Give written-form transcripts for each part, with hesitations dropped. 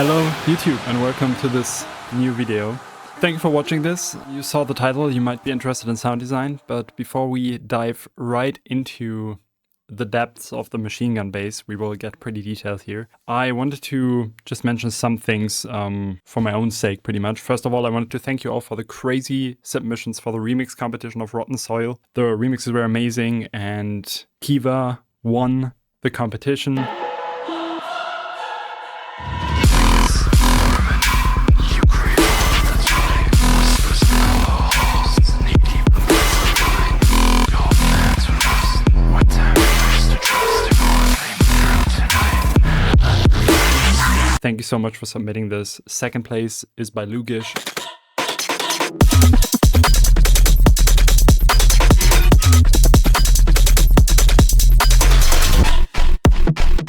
Hello YouTube and welcome to this new video. Thank you for watching this. You saw the title, you might be interested in sound design, but before we dive right into the depths of the machine gun bass, we will get pretty detailed here. I wanted to just mention some things for my own sake pretty much. First of all, I wanted to thank you all for the crazy submissions for the remix competition of Rotten Soil. The remixes were amazing and Kiva won the competition. Thank you so much for submitting this. Second place is by Lugish.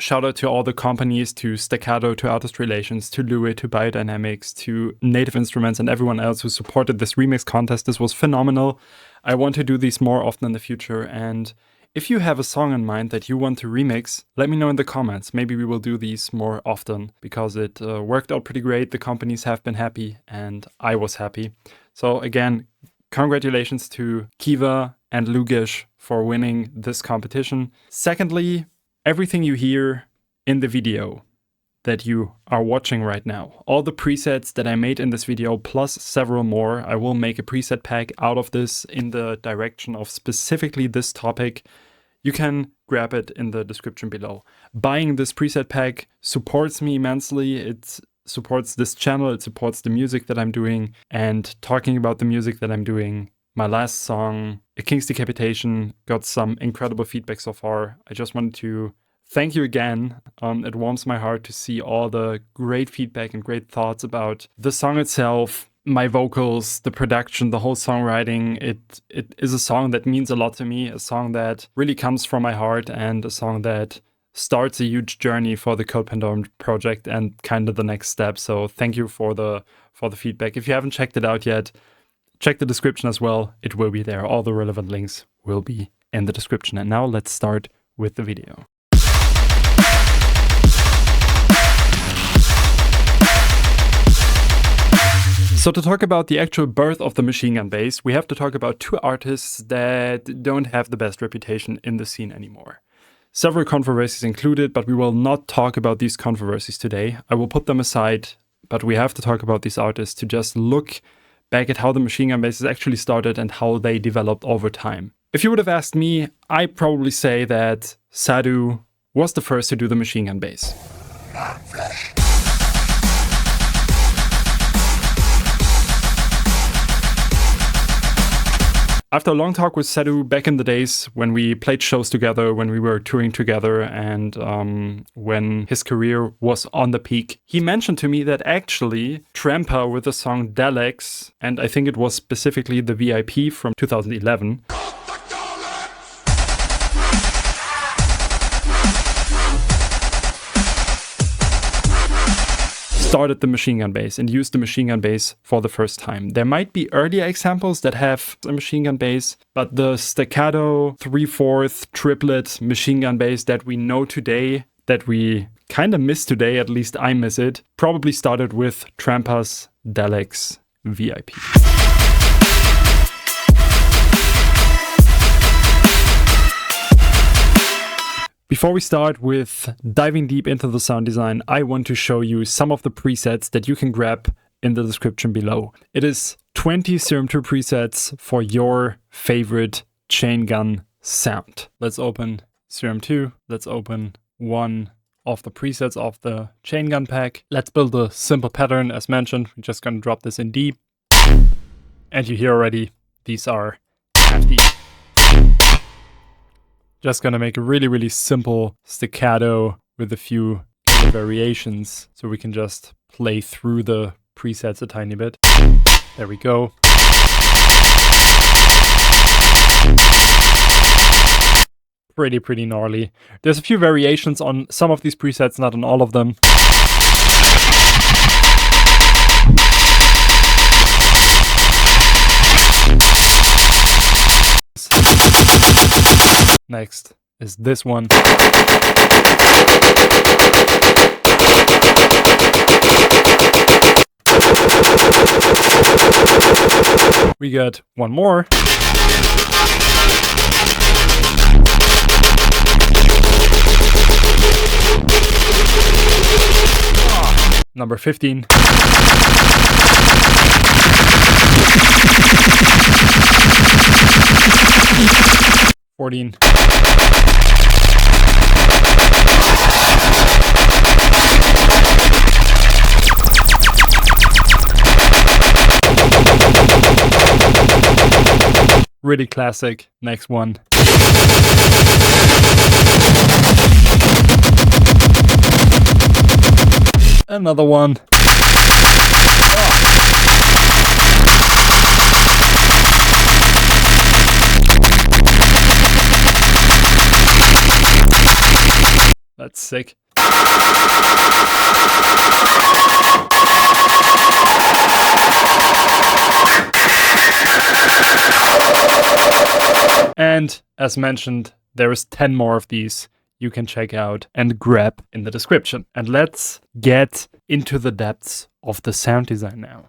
Shout out to all the companies, to Staccato, to Artist Relations, to Louis, to Biodynamics, to Native Instruments, and everyone else who supported this remix contest. This was phenomenal. I want to do these more often in the future, and if you have a song in mind that you want to remix, let me know in the comments. Maybe we will do these more often because it worked out pretty great. The companies have been happy and I was happy. So again, congratulations to Kiva and Lugish for winning this competition. Secondly, everything you hear in the video that you are watching right now, all the presets that I made in this video plus several more, I will make a preset pack out of this in the direction of specifically this topic. You can grab it in the description below. Buying this preset pack supports me immensely. It supports this channel, it supports the music that I'm doing, and talking about the music that I'm doing, my last song, A King's Decapitation, got some incredible feedback so far. I just wanted to thank you again. It warms my heart to see all the great feedback and great thoughts about the song itself, my vocals, the production, the whole songwriting. It is a song that means a lot to me, a song that really comes from my heart, and a song that starts a huge journey for the Pandorum project and kind of the next step. So thank you for the feedback. If you haven't checked it out yet, check the description as well. It will be there. All the relevant links will be in the description. And now let's start with the video. So to talk about the actual birth of the machine gun bass, we have to talk about two artists that don't have the best reputation in the scene anymore. Several controversies included, but we will not talk about these controversies today. I will put them aside, but we have to talk about these artists to just look back at how the machine gun bass actually started and how they developed over time. If you would have asked me, I'd probably say that Sadhu was the first to do the machine gun bass. After a long talk with Sadhu back in the days when we played shows together, when we were touring together, and when his career was on the peak, he mentioned to me that actually Trampa with the song Daleks, and I think it was specifically the VIP from 2011, started the machine gun bass and used the machine gun bass for the first time. There might be earlier examples that have a machine gun bass, but the staccato 3/4 triplet machine gun bass that we know today, that we kind of miss today, at least I miss it, probably started with Trampa's Daleks VIP. Before we start with diving deep into the sound design, I want to show you some of the presets that you can grab in the description below. It is 20 Serum 2 presets for your favorite chain gun sound. Let's open Serum 2. Let's open one of the presets of the chain gun pack. Let's build a simple pattern. As mentioned, we're just going to drop this in D. And you hear already, these are hefty. Just gonna make a really, really simple staccato with a few variations so we can just play through the presets a tiny bit. There we go. Pretty gnarly. There's a few variations on some of these presets, not on all of them. Next is this one. We got one more. Number 15. $14. Really classic. Next one. Another one. That's sick. And as mentioned, there is 10 more of these you can check out and grab in the description. And let's get into the depths of the sound design now.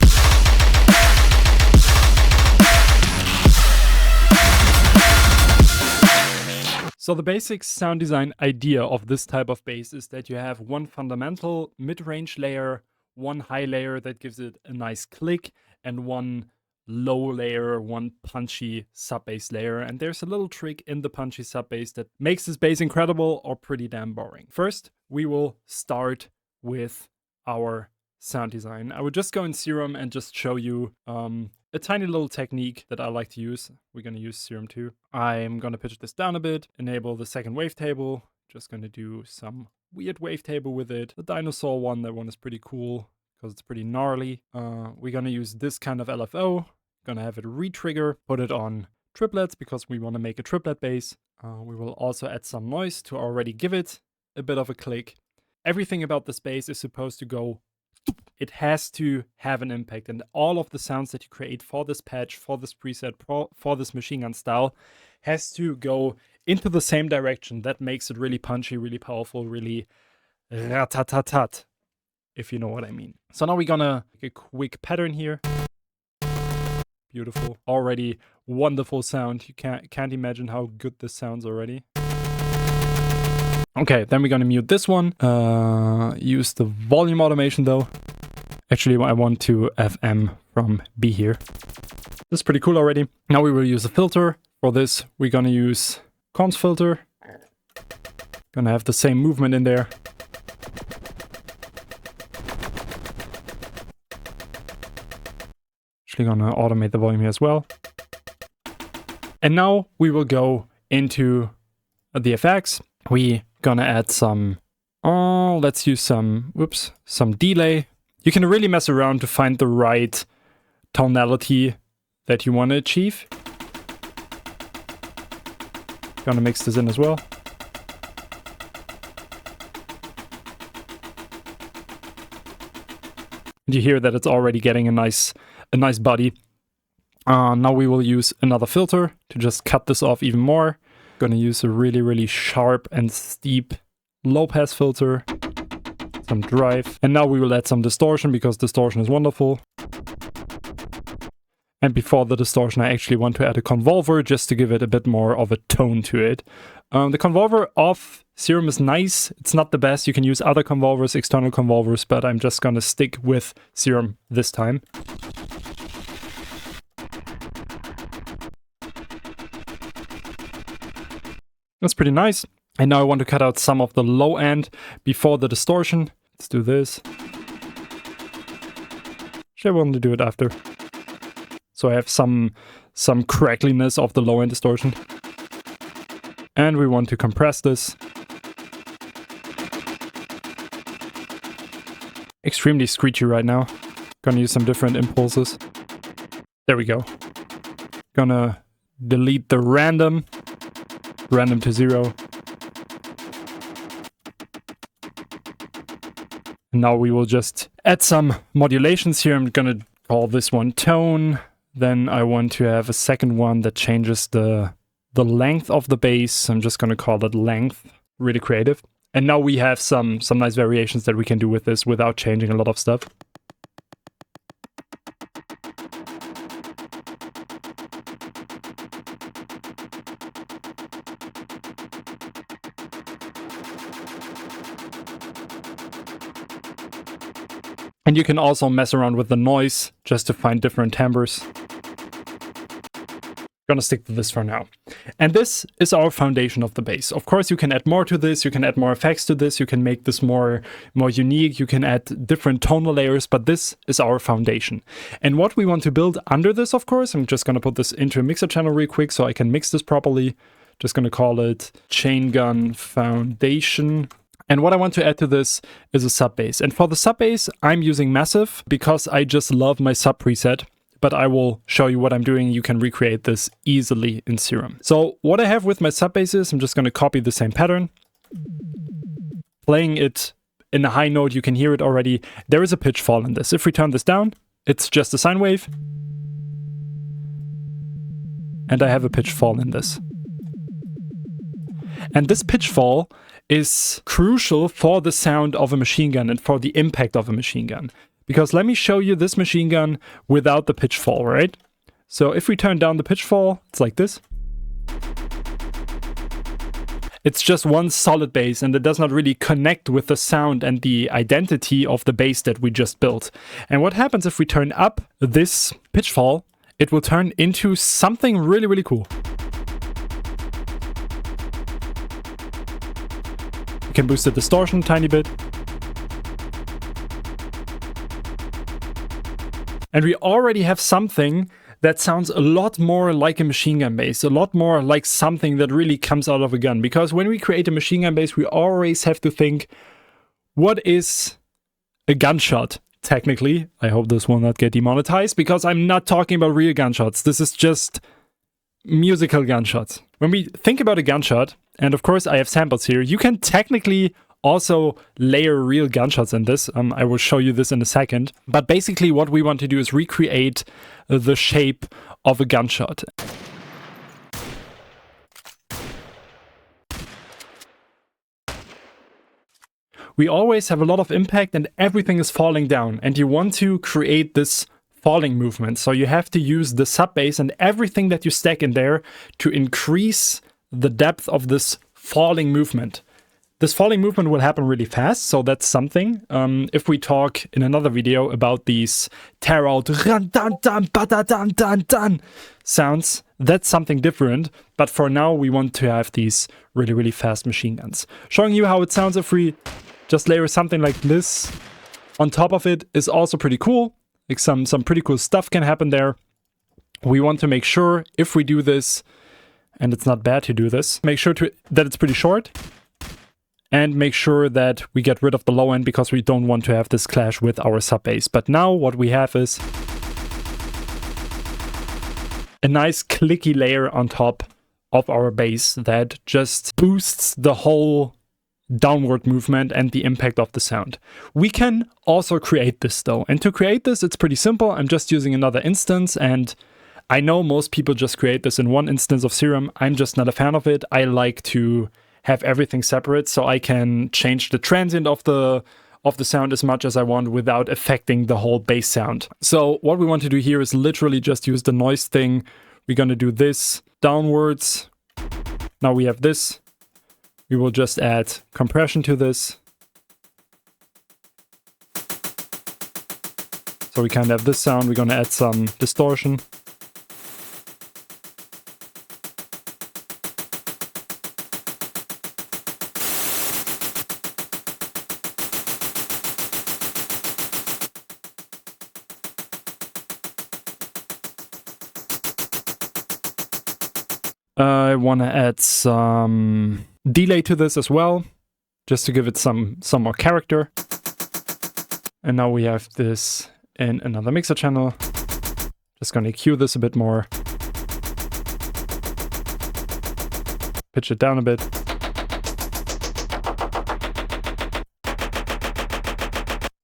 So the basic sound design idea of this type of bass is that you have one fundamental mid-range layer, one high layer that gives it a nice click, and one low layer, one punchy sub-bass layer. And there's a little trick in the punchy sub-bass that makes this bass incredible or pretty damn boring. First, we will start with our sound design. I would just go in Serum and just show you a tiny little technique that I like to use. We're going to use Serum 2. I'm going to pitch this down a bit, enable the second wavetable. Just going to do some weird wavetable with it. The dinosaur one, that one is pretty cool because it's pretty gnarly. We're going to use this kind of LFO. Going to have it re-trigger, put it on triplets because we want to make a triplet bass. We will also add some noise to already give it a bit of a click. Everything about this bass is supposed to go. It has to have an impact, and all of the sounds that you create for this patch, for this preset, for this machine gun style has to go into the same direction. That makes it really punchy, really powerful, really ratatatat, if you know what I mean. So now we're gonna make a quick pattern here. Beautiful. Already wonderful sound. You can't imagine how good this sounds already. Okay, then we're gonna mute this one. Use the volume automation though. Actually, I want to FM from B here. This is pretty cool already. Now we will use a filter. For this, we're gonna use cons filter. Gonna have the same movement in there. Actually gonna automate the volume here as well. And now we will go into the effects. We gonna add some, let's use some delay. You can really mess around to find the right tonality that you want to achieve. Gonna mix this in as well. You hear that it's already getting a nice body. Now we will use another filter to just cut this off even more. Gonna use a really, really sharp and steep low pass filter. Some drive. And now we will add some distortion because distortion is wonderful. And before the distortion, I actually want to add a convolver just to give it a bit more of a tone to it. The convolver of Serum is nice. It's not the best. You can use other convolvers, external convolvers, but I'm just gonna stick with Serum this time. That's pretty nice. And now I want to cut out some of the low end before the distortion. Let's do this. Actually, I want to do it after. So I have some crackliness of the low end distortion. And we want to compress this. Extremely screechy right now. Gonna use some different impulses. There we go. Gonna delete the random to 0. Now we will just add some modulations here. I'm gonna call this one tone. Then I want to have a second one that changes the length of the bass. I'm just gonna call it length. Really creative. And now we have some nice variations that we can do with this without changing a lot of stuff. And you can also mess around with the noise just to find different timbres. Gonna stick to this for now. And this is our foundation of the bass. Of course, you can add more to this, you can add more effects to this, you can make this more unique, you can add different tonal layers, but this is our foundation. And what we want to build under this, of course, I'm just gonna put this into a mixer channel real quick so I can mix this properly. Just gonna call it Chain Gun Foundation. And what I want to add to this is a sub bass. And for the sub bass, I'm using Massive because I just love my sub preset. But I will show you what I'm doing. You can recreate this easily in Serum. So what I have with my sub bass is I'm just going to copy the same pattern. Playing it in a high note, you can hear it already. There is a pitch fall in this. If we turn this down, it's just a sine wave. And I have a pitch fall in this. And this pitch fall is crucial for the sound of a machine gun and for the impact of a machine gun. Because let me show you this machine gun without the pitch fall, right? So if we turn down the pitch fall, it's like this. It's just one solid bass and it does not really connect with the sound and the identity of the bass that we just built. And what happens if we turn up this pitch fall, it will turn into something really, really cool. You can boost the distortion a tiny bit. And we already have something that sounds a lot more like a machine gun bass, a lot more like something that really comes out of a gun. Because when we create a machine gun bass, we always have to think, what is a gunshot? Technically, I hope this will not get demonetized because I'm not talking about real gunshots. This is just musical gunshots. When we think about a gunshot, and of course I have samples here, you can technically also layer real gunshots in this. I will show you this in a second. But basically what we want to do is recreate the shape of a gunshot. We always have a lot of impact and everything is falling down. And you want to create this falling movement. So you have to use the sub bass and everything that you stack in there to increase the depth of this falling movement. This falling movement will happen really fast, so that's something. If we talk in another video about these Tearout sounds, that's something different. But for now, we want to have these really, really fast machine guns. Showing you how it sounds if we just layer something like this on top of it is also pretty cool. Like some pretty cool stuff can happen there. We want to make sure if we do this, and it's not bad to do this, make sure that it's pretty short. And make sure that we get rid of the low end because we don't want to have this clash with our sub bass. But now what we have is a nice clicky layer on top of our bass that just boosts the whole downward movement and the impact of the sound. We can also create this though. And to create this, it's pretty simple. I'm just using another instance, and I know most people just create this in one instance of Serum. I'm just not a fan of it. I like to have everything separate so I can change the transient of the sound as much as I want without affecting the whole bass sound. So what we want to do here is literally just use the noise thing. We're going to do this downwards. Now we have this. We will just add compression to this. So we kind of have this sound. We're going to add some distortion. I want to add some delay to this as well, just to give it some more character. And now we have this in another mixer channel. Just going to EQ this a bit more. Pitch it down a bit.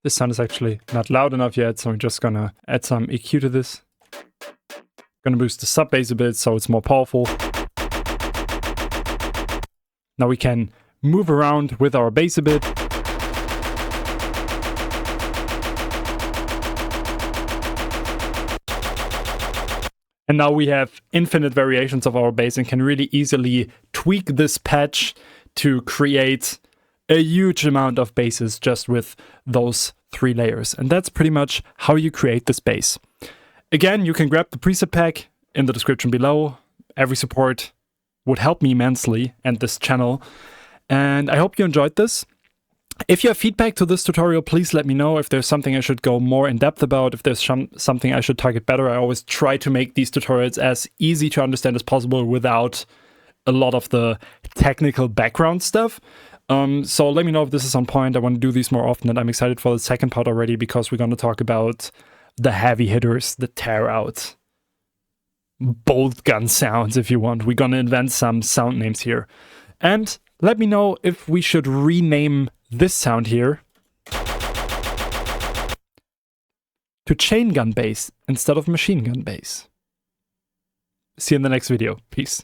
This sound is actually not loud enough yet, so I'm just going to add some EQ to this. Going to boost the sub bass a bit so it's more powerful. Now we can move around with our bass a bit. And now we have infinite variations of our bass and can really easily tweak this patch to create a huge amount of basses just with those 3 layers. And that's pretty much how you create this bass. Again, you can grab the preset pack in the description below. Every support would help me immensely and this channel. And I hope you enjoyed this. If you have feedback to this tutorial, please let me know if there's something I should go more in depth about, if there's something I should target better. I always try to make these tutorials as easy to understand as possible without a lot of the technical background stuff. So let me know if this is on point. I want to do these more often, and I'm excited for the second part already because we're going to talk about the heavy hitters, the Tearout, bolt gun sounds if you want. We're going to invent some sound names here. And let me know if we should rename this sound here to chain gun bass instead of machine gun bass. See you in the next video. Peace.